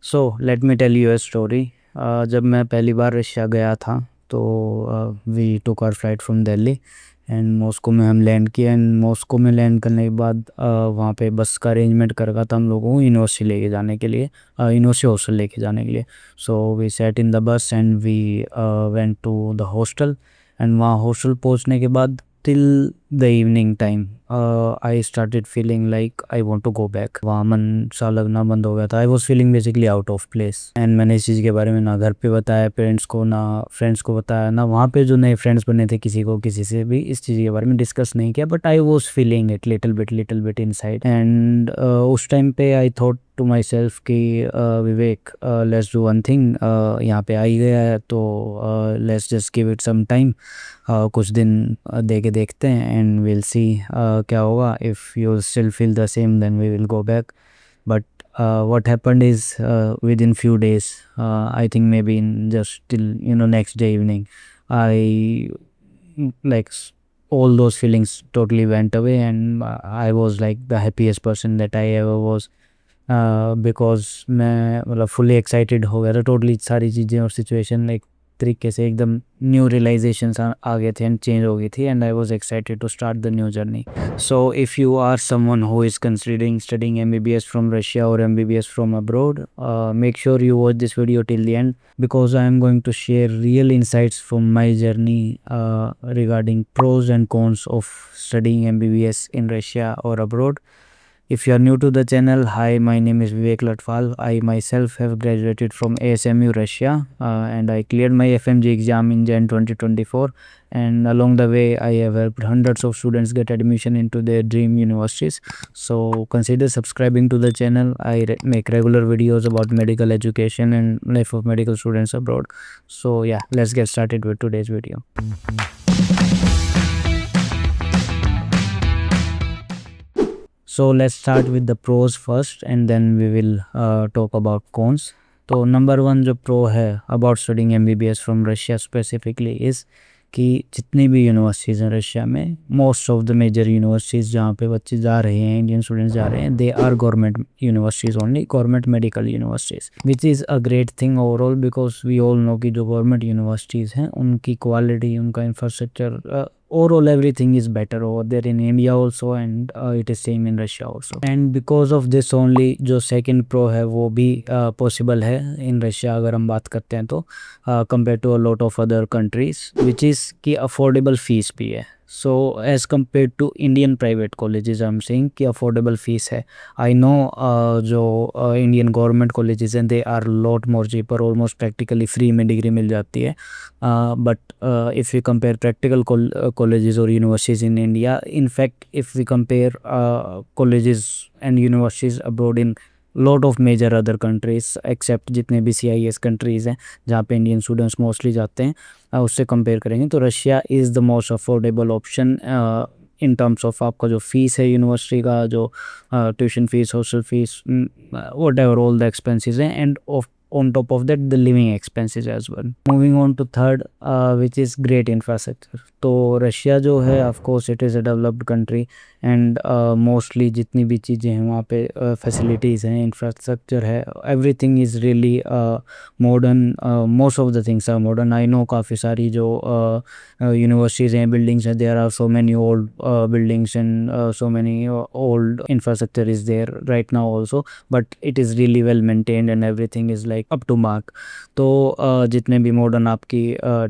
So let me tell you a story. जब मैं पहली बार रशिया गया था तो we took our flight from Delhi and Moscow में हम लैंड किए। एंड मॉस्को में लैंड करने के बाद वहाँ पे बस का अरेंजमेंट कर रखा था हम लोगों को यूनिवर्सिटी लेके जाने के लिए, यूनिवर्सिटी हॉस्टल लेके जाने के लिए। So we sat in the bus and we went to the hostel. And वहाँ हॉस्टल पहुँचने के बाद till the evening time I started feeling like I want to go back. वहाँ मन सा लगना बंद हो गया था। I was feeling basically out of place. And मैंने इस चीज़ के बारे में ना घर पे बताया पेरेंट्स को, ना फ्रेंड्स को बताया, ना वहाँ पे जो नए फ्रेंड्स बने थे किसी से भी इस चीज़ के बारे में डिस्कस नहीं किया। But I was feeling it little bit inside. And उस टाइम पे I thought to myself कि Vivek, let's do one thing, यहाँ पे आ ही गया है तो let's just give it some time. कुछ दिन दे के देखते हैं एंड विल सी क्या होगा। If you still feel the same then we will go back. But what happened is, within few days, I think maybe in just till next day evening, I like all those feelings totally went away, and I was like the happiest person that I ever was, because मैं मतलब fully excited हो गया था। Totally सारी चीज़ें और situation एक तरीके से एकदम न्यू रियलाइजेशंस आ गए थे एंड चेंज हो गई थी। And I was excited to start the new journey. So if you are someone who is considering studying MBBS from Russia और MBBS from abroad, make sure you watch this video till the end, because I am going to share real insights from my journey regarding pros and cons of studying MBBS in Russia or abroad. If you are new to the channel, hi, my name is Vivek Latwal. I myself have graduated from ASMU Russia, and I cleared my FMG exam in Jan 2024. And along the way, I have helped hundreds of students get admission into their dream universities. So consider subscribing to the channel. I make regular videos about medical education and life of medical students abroad. So yeah, let's get started with today's video. So let's start with the pros first and then we will talk about cons. तो number one जो pro है about studying MBBS from Russia specifically is कि जितनी भी universities हैं Russia में, most of the major universities जहाँ पे बच्चे जा रहे हैं, इंडियन स्टूडेंट्स जा रहे हैं, they are government universities only, government medical universities, which is a great thing overall, because we all know कि जो गवर्नमेंट यूनिवर्सिटीज़ हैं उनकी क्वालिटी, उनका infrastructure, overall everything is better over there in India also, and it is same in Russia also. And because of this only जो second pro है वो भी possible है in Russia अगर हम बात करते हैं तो, compared to a lot of other countries, which is कि affordable fees भी है. So as compared to Indian private colleges, I'm saying कि affordable fees है. I know जो Indian government colleges हैं they are lot more cheaper, almost practically free में degree मिल जाती है. But if we compare practical colleges or universities in India, in fact if we compare colleges and universities abroad in lot of major other countries except जितने भी CIS countries हैं जहाँ पे Indian students mostly जाते हैं, उससे compare करेंगे तो Russia is the most affordable option in terms of आपका जो फीस है यूनिवर्सिटी का, जो tuition fees, hostel fees, whatever all the expenses हैं, and of on top of that the living expenses as well. Moving on to third, which is great infrastructure. तो Russia जो है of course it is a developed country and mostly जितनी भी चीज़ें हैं वहाँ पे फैसिलिटीज़ हैं, इंफ्रास्ट्रक्चर है, everything is really modern, most of the things are modern. I know काफ़ी सारी जो यूनिवर्सिटीज़ हैं, बिल्डिंग्स हैं, there are so many old buildings and so many old infrastructure is there right now also, but it is really well maintained and everything is like up to mark. तो जितने भी modern आपकी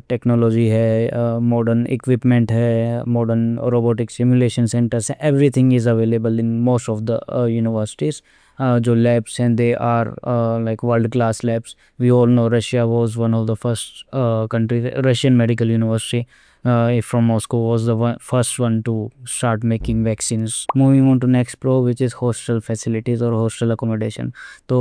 technology है, modern equipment है, modern robotic simulation centres हैं, everything is available in most of the universities. जो labs हैं they are like world class labs. We all know Russia was one of the first country, Russian medical university from Moscow was the first one to start making vaccines. Moving on to next pro, which is hostel facilities or hostel accommodation. तो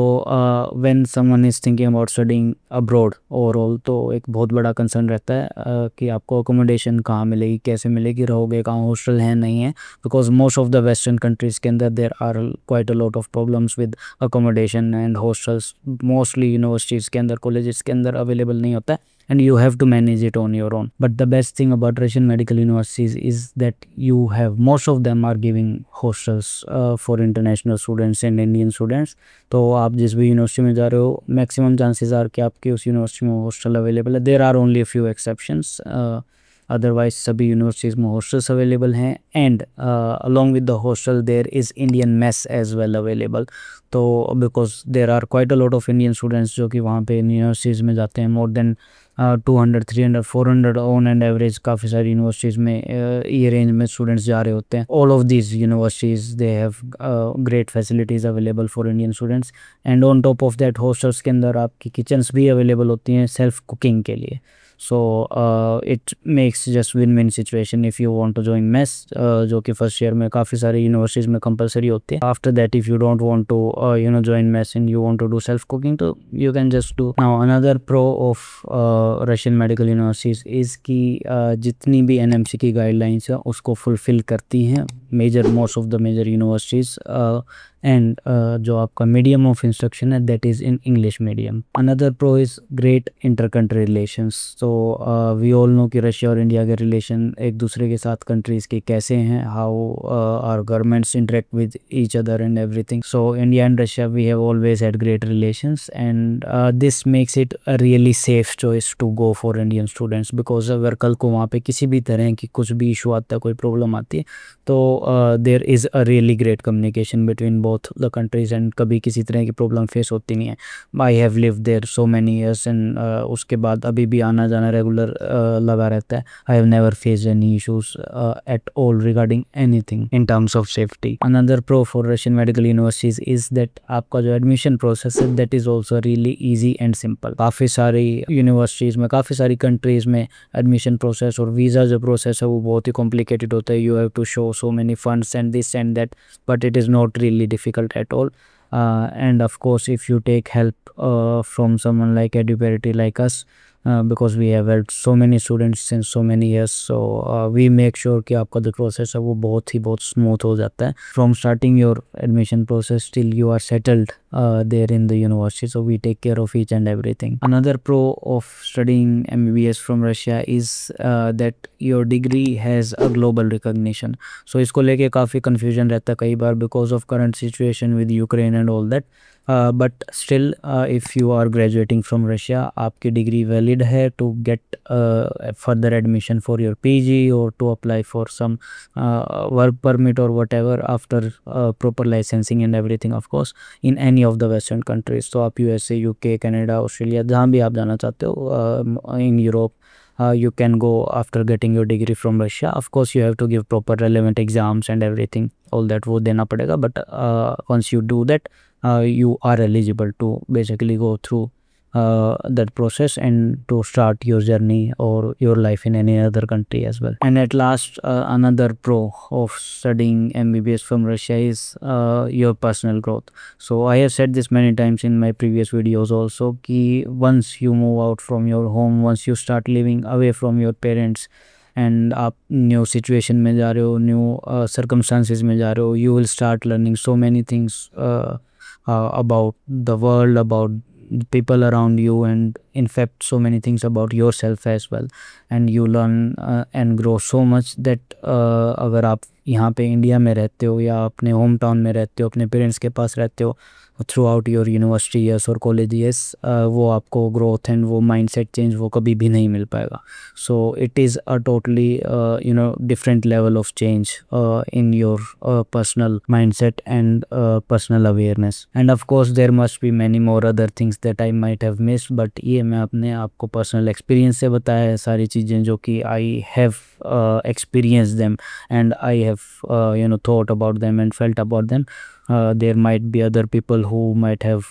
when someone is thinking about studying abroad overall, तो एक बहुत बड़ा concern रहता है कि आपको accommodation कहाँ मिलेगी, कैसे मिलेगी, रहोगे कहाँ, हॉस्टल है नहीं है, because most of the western countries के अंदर there are quite a lot of problems with accommodation and hostels. Mostly universities के अंदर, कॉलेजेस के अंदर अवेलेबल नहीं होता है. and you have to manage it on your own. But the best thing about Russian medical universities is that you have, most of them are giving hostels for international students and Indian students. तो आप जिस भी university में जा रहे हो, maximum chances are कि आपके उस यूनिवर्सिटी में हॉस्टल अवेलेबल है. There are only a few exceptions, otherwise सभी यूनिवर्सिटीज़ में हॉस्टल्स अवेलेबल हैं. And along with the hostel there is Indian mess as well available. तो because there are quite a lot of Indian students जो कि वहाँ पे universities में जाते हैं, more than 200, 300, 400 on an average काफ़ी सारी यूनिवर्सिटीज़ में ये रेंज में स्टूडेंट्स जा रहे होते हैं. All of these universities they have great facilities available for Indian students. And on top of that hostels के अंदर आपकी किचन्स भी अवेलेबल होती हैं सेल्फ कुकिंग के लिए. So it makes just win-win situation if you want to join mess, जो कि फर्स्ट ईयर में काफ़ी सारी यूनिवर्सिटीज़ में कंपलसरी होती है. After that if you don't want to join mess and you want to do self cooking, तो you can just do. Now another pro of Russian medical universities is कि जितनी भी NMC की guidelines है उसको fulfil करती हैं most of the major universities. And जो आपका मीडियम ऑफ इंस्ट्रक्शन है that is in English medium. Another pro is great inter country relations. तो वी ऑल नो कि रशिया और इंडिया के रिलेशन एक दूसरे के साथ कंट्रीज़ के कैसे हैं, how our governments interact with each other and everything. So India and Russia we have always had great relations and this makes it a really safe choice to go for Indian students. Because अगर कल को वहाँ पे किसी भी तरह की कुछ भी इशू आता है, कोई प्रॉब्लम आती है, तो there is a really great communication between both the countries and कभी किसी तरह की प्रॉब्लम फेस होती नहीं है. I have lived there so many years and उसके बाद अभी भी आना जाना रेगुलर लगा रहता है. I have never faced any issues at all regarding anything in terms of safety. Another pro for Russian medical universities is that आपका जो एडमिशन प्रोसेस है that is also really easy and simple. काफ़ी सारी universities में, काफ़ी सारी countries में admission process और वीज़ा जो प्रोसेस है वो बहुत ही कॉम्प्लिकेटेड होता है. You have to show so many funds and this and that, but it is not really difficult at all. And of course if you take help from someone like EduParity like us, because we have helped so many students since so many years, so we make sure कि आपका जो process है वो बहुत smooth हो जाता है from starting your admission process till you are settled there in the university. So we take care of each and everything. Another pro of studying MBBS from Russia is that your degree has a global recognition. So इसको लेके काफ़ी confusion रहता है कई बार because of current situation with Ukraine and all that. But still if you are graduating from Russia, आपकी degree valid है to get further admission for your PG or to apply for some work permit or whatever after proper licensing and everything, of course, in any of the western countries. तो आप USA, UK, Canada, Australia जहाँ भी आप जाना चाहते हो in Europe, you can go after getting your degree from Russia. Of course you have to give proper relevant exams and everything, all that वो देना पड़ेगा. But once you do that, you are eligible to basically go through that process and to start your journey or your life in any other country as well. And at last, another pro of studying MBBS from Russia is your personal growth. So I have said this many times in my previous videos also कि once you move out from your home, once you start living away from your parents and आप new situation में जा रहे हो, new circumstances में जा रहे हो, you will start learning so many things about the world, about people around you, and in fact so many things about yourself as well. And you learn and grow so much that अगर आप यहाँ पे India में रहते हो या अपने home town में रहते हो, अपने पेरेंट्स के पास रहते हो throughout your university years और कॉलेज ईयर्स, वो आपको ग्रोथ एंड वो माइंडसेट चेंज वो कभी भी नहीं मिल पाएगा. So it is a totally different level of change in your personal mindset and personal awareness. And of course there must be many more other things that I might have missed, but ये मैं अपने आपको personal experience से बताया है सारी चीज़ें जो कि I have experienced them and I have thought about them and felt about them. There might be other people who might have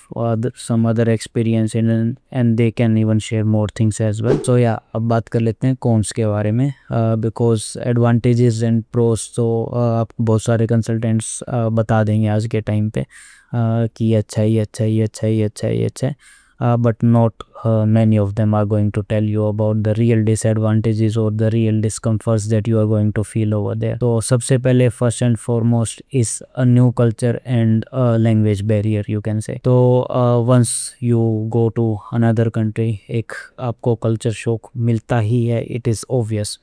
some other experience in and they can even share more things as well. So yeah, अब बात कर लेते हैं cons के बारे में, because advantages and pros तो आपको बहुत सारे कंसल्टेंट्स बता देंगे आज के टाइम पे कि अच्छा ही अच्छा ही अच्छा ही अच्छा ही अच्छा है. but not many of them are going to tell you about the real disadvantages or the real discomforts that you are going to feel over there. तो सबसे पहले first and foremost is a new culture and a language barrier you can say. तो once you go to another country एक आपको culture shock मिलता ही है, it is obvious,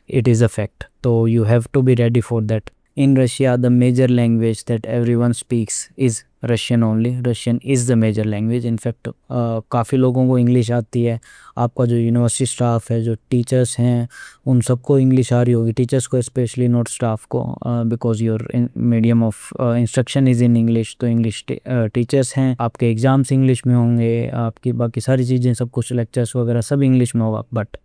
it is a fact. तो you have to be ready for that. In Russia, the major language that everyone speaks is Russian only. Russian is the major language. In fact, काफ़ी लोगों को English आती है. आपका जो university staff है, जो टीचर्स हैं, उन सबको इंग्लिश आ रही होगी. टीचर्स को स्पेशली, नॉट स्टाफ को, because your medium of instruction is in English. तो इंग्लिश टीचर्स हैं, आपके एग्ज़ाम्स इंग्लिश में होंगे, आपकी बाकी सारी चीज़ें, सब कुछ लेक्चर्स वगैरह सब इंग्लिश में होगा. But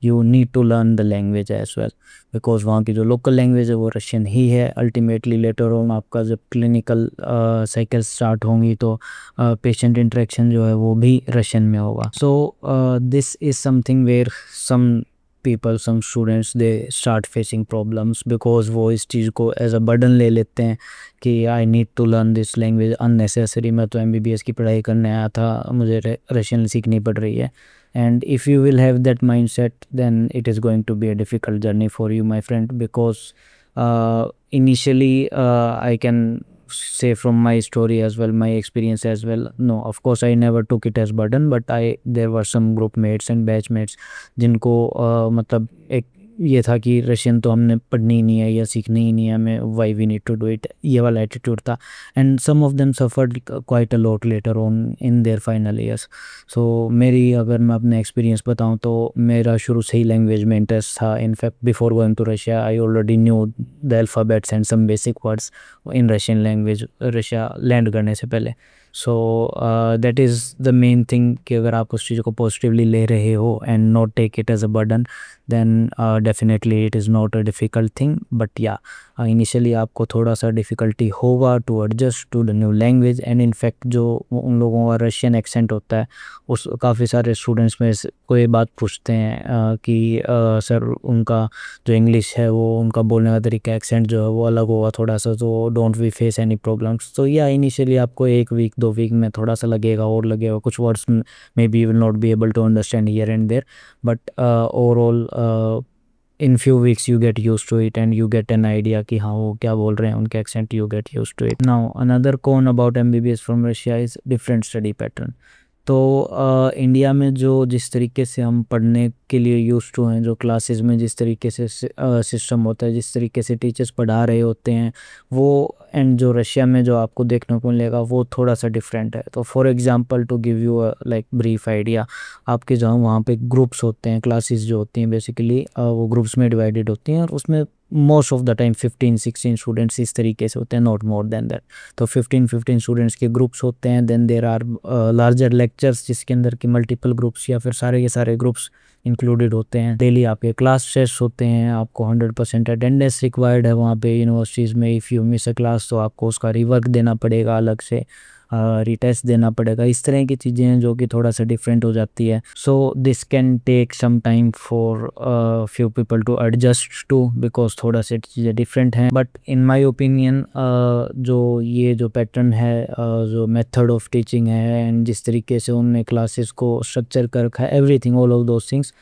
you need to learn the language as well, because वहाँ की जो लोकल लैंग्वेज है वो रशियन ही है. अल्टीमेटली लेटर ऑन आपका जब क्लिनिकल साइकिल स्टार्ट होंगी तो पेशेंट इंटरेक्शन जो है वो भी रशियन में होगा. So this is something where some people, some students, they start facing problems because वो इस चीज़ को एज अ बर्डन ले लेते हैं कि I need to learn this language unnecessary. मैं तो MBBS की पढ़ाई करने आया था, मुझे रशियन सीखनी पड़ रही है. And if you will have that mindset, then it is going to be a difficult journey for you, my friend, because initially I can say from my story as well, my experience as well, no, of course I never took it as burden, but there were some group mates and batch mates जिनको मतलब एक ये था कि Russian तो हमने पढ़नी ही नहीं है या सीखनी ही नहीं है हमें, why we need to do it, ये वाला एटीट्यूड था. And some of them suffered quite a lot later on in their final years. So मेरी, अगर मैं अपना एक्सपीरियंस बताऊं तो मेरा शुरू से ही लैंग्वेज में इंटरेस्ट था. In fact before going to Russia I already knew the alphabets and some basic words in Russian language Russia land करने से पहले. So that is the main thing कि अगर आप उस चीज़ को पॉजिटिवली ले रहे हो and not take it as a burden, then definitely it is not a difficult thing. But yeah, initially आपको थोड़ा सा डिफ़िकल्टी होगा to adjust to the new language. And in fact जो उन लोगों का रशियन एक्सेंट होता है, उस काफ़ी सारे स्टूडेंट्स में को ये बात पूछते हैं कि सर उनका जो इंग्लिश है वो उनका बोलने का तरीका, एक्सेंट जो है वो अलग होगा थोड़ा सा, तो don't we face any problems. तो या इनिशियली आपको 1 वीक 2 वीक में थोड़ा सा लगेगा और लगेगा, कुछ words maybe will not be able to understand here and there, but overall in few weeks you get used to it and you get an idea कि हाँ वो क्या बोल रहे हैं, उनके accent, you get used to it. Now another con about MBBS from Russia is different study pattern. तो India में जो जिस तरीके से हम पढ़ने के लिए यूज़ टू हैं, जो क्लासेस में जिस तरीके से सिस्टम होता है, जिस तरीके से टीचर्स पढ़ा रहे होते हैं वो, एंड जो रशिया में जो आपको देखने को मिलेगा वो थोड़ा सा डिफरेंट है. तो for example to give you like brief idea, आपके जहाँ वहाँ पे ग्रुप्स होते हैं, क्लासेस जो होती हैं बेसिकली वो ग्रुप्स में डिवाइडेड होती हैं और उसमें most of the time 15-16 students इस तरीके से होते हैं, नॉट मोर देन दैट. तो 15-15 स्टूडेंट्स के ग्रुप्स होते हैं. Then there are larger lectures जिसके अंदर की मल्टीपल ग्रुप्स या फिर सारे के सारे ग्रुप्स इंक्लूडेड होते हैं. डेली आपके क्लास टेस्ट होते हैं, आपको 100% अटेंडेंस रिक्वायर्ड है वहाँ पे यूनिवर्सिटीज़ में. If you miss a class तो आपको उसका रिवर्क देना पड़ेगा, अलग से रीटेस्ट देना पड़ेगा. इस तरह की चीज़ें हैं जो कि थोड़ा सा डिफरेंट हो जाती है. So this can take some time for few people to adjust to, because थोड़ा सा चीज़ें डिफरेंट हैं. बट इन माय ओपिनियन जो ये जो पैटर्न है, जो मेथड ऑफ टीचिंग है एंड जिस तरीके से उन्होंने क्लासेस को स्ट्रक्चर कर रखा है, everything, all of those things,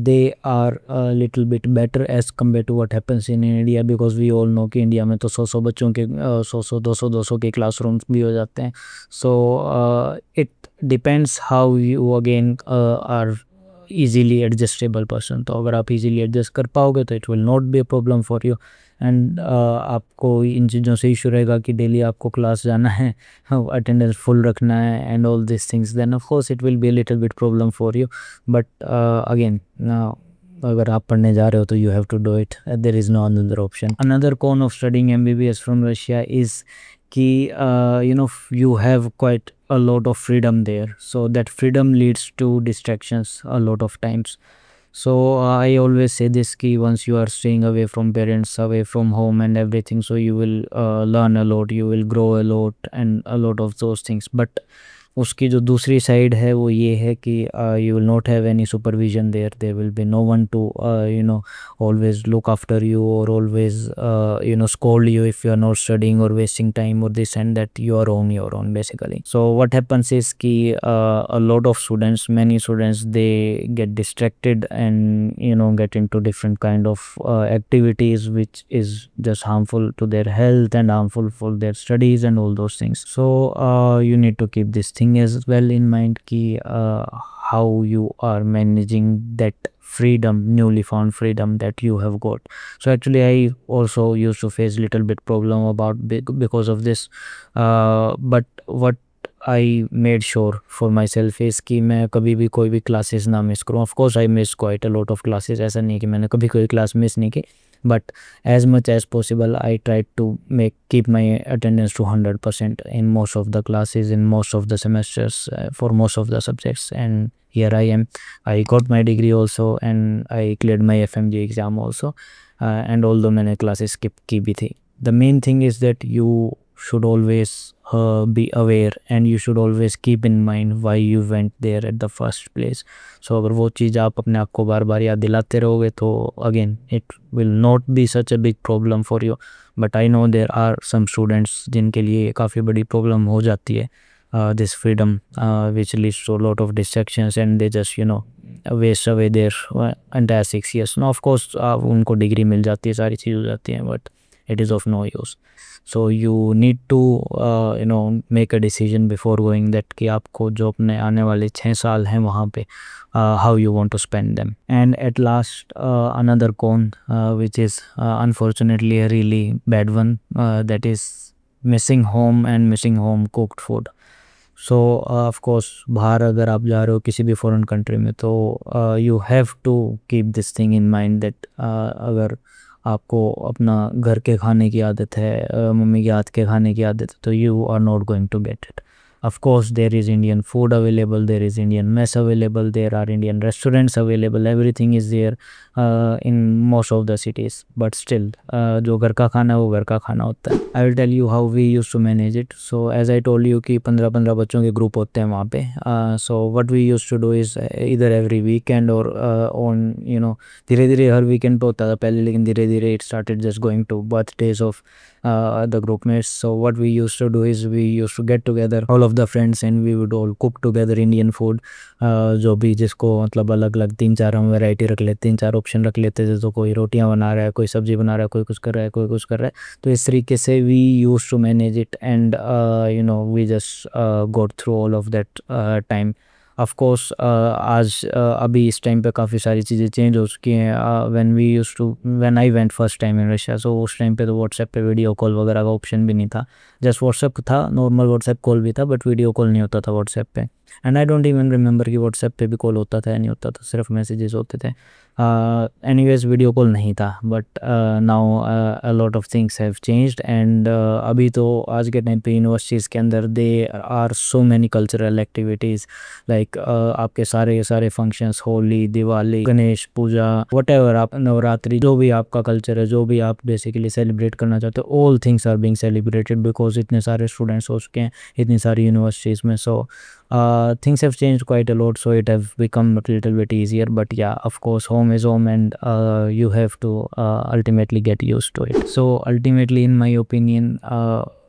they are a little bit better as compared to what happens in India, because we all know कि इंडिया में तो 100 बच्चों के 100 200 के क्लासरूम्स भी हो जाते हैं. सो it depends how you again are easily adjustable person. तो अगर आप easily adjust कर पाओगे तो it will not be a problem for you. And आपको इन चीज़ों से इशू रहेगा कि डेली आपको क्लास जाना है, अटेंडेंस फुल रखना है and all this things, then of course it will be a little bit problem for you. But again अगर आप पढ़ने जा रहे हो तो you have to do it, there is no another option. Another con of studying MBBS from Russia is कि you know you have quite a lot of freedom there, so that freedom leads to distractions a lot of times. So I always say this key, once you are staying away from parents, away from home and everything, so you will learn a lot, you will grow a lot and a lot of those things. But उसकी जो दूसरी side है वो ये है कि you will not have any supervision there will be no one to always look after you, or always scold you if you are not studying or wasting time or this and that. You are on your own basically. So what happens is ki a lot of students, many students, they get distracted and get into different kind of activities which is just harmful to their health and harmful for their studies and all those things. So you need to keep this thing as well in mind ki how you are managing that freedom, newly found freedom that you have got. So actually I also used to face little bit problem about because of this, but what I made sure for myself is कि मैं कभी भी कोई भी classes ना miss करूँ. Of course I missed quite a lot of classes, ऐसा नहीं कि मैंने कभी कोई class miss नहीं की, but as much as possible I tried to keep my attendance to 100% in most of the classes, in most of the semesters, for most of the subjects. And here I am. I got my degree also and I cleared my FMG exam also, and although मैंने classes skip की भी थी. The main thing is that you should always be aware and you should always keep in mind why you went there at the first place. So अगर वो चीज़ आप अपने आप को बार बार याद दिलाते रहोगे तो again it will not be such a big problem for you. But I know there are some students जिनके लिए काफ़ी बड़ी problem हो जाती है this freedom, which leads to a lot of distractions and they just waste away their entire 6 years. Now of course उनको degree मिल जाती है, सारी चीज़ हो जाती हैं, but it is of no use. So you need to make a decision before going that कि आपको जो अपने आने वाले 6 साल हैं वहाँ पे how you want to spend them. And at last another con which is unfortunately a really bad one, that is missing home and missing home cooked food. So of course बाहर अगर आप जा रहे हो किसी भी फॉरेन कंट्री में तो you have to keep this thing in mind that अगर आपको अपना घर के खाने की आदत है, मम्मी के हाथ के खाने की आदत है, तो you are not going to get it. Of course, there is Indian food available, there is Indian mess available, there are Indian restaurants available, everything is there in most of the cities. But still, जो घर का खाना है वो घर का खाना होता है. I will tell you how we used to manage it. So as I told you कि 15-15 बच्चों के ग्रुप होते हैं वहाँ पे. So what we used to do is either every weekend or on धीरे धीरे हर weekend पे होता था पहले, लेकिन धीरे धीरे it started just going to birthdays of the group mates. So what we used to do is we used to get together all of the friends and we would all cook together Indian food. जो भी जिसको मतलब अलग अलग 3-4 हम variety रख लेते, 3-4 option रख लेते थे. तो कोई रोटियां बना रहा है, कोई सब्जी बना रहा है, कोई कुछ कर रहा है, कोई कुछ कर रहा है. तो इस तरीके से we used to manage it and we just got through all of that time. Of course आज अभी इस टाइम पे काफ़ी सारी चीज़ें चेंज हो चुकी हैं. When I went first time in Russia, so उस टाइम पे तो व्हाट्सएप पे वीडियो कॉल वगैरह का ऑप्शन भी नहीं था. जस्ट व्हाट्सएप था, नॉर्मल व्हाट्सएप कॉल भी था, बट वीडियो कॉल नहीं होता था व्हाट्सएप पे. And I don't even remember कि व्हाट्सएप पे भी कॉल होता था या नहीं होता था, सिर्फ मैसेजेस होते थे. एनीवेज वीडियो कॉल नहीं था. But now a lot of things have changed and अभी तो आज के टाइम पे यूनिवर्सिटीज़ के अंदर they are so many cultural activities like आपके सारे फंक्शंस, होली, दिवाली, गणेश पूजा, व्हाटएवर, आप नवरात्रि, जो भी आपका कल्चर है, जो भी आप बेसिकली सेलिब्रेट करना चाहते हो, all things are being celebrated because इतने सारे स्टूडेंट्स हो चुके हैं इतनी सारी यूनिवर्सिटीज़ में. सो things have changed quite a lot, so it have become a little bit easier. But yeah, of course, home is home and you have to ultimately get used to it. So ultimately, in my opinion,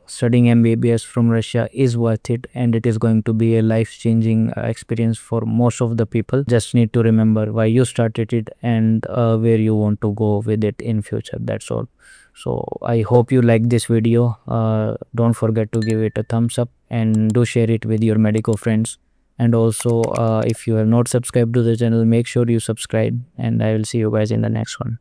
studying MBBS from Russia is worth it and it is going to be a life-changing experience for most of the people. Just need to remember why you started it and where you want to go with it in future. That's all. So I hope you like this video. Don't forget to give it a thumbs up and do share it with your medico friends. And also if you have not subscribed to the channel, make sure you subscribe and I will see you guys in the next one.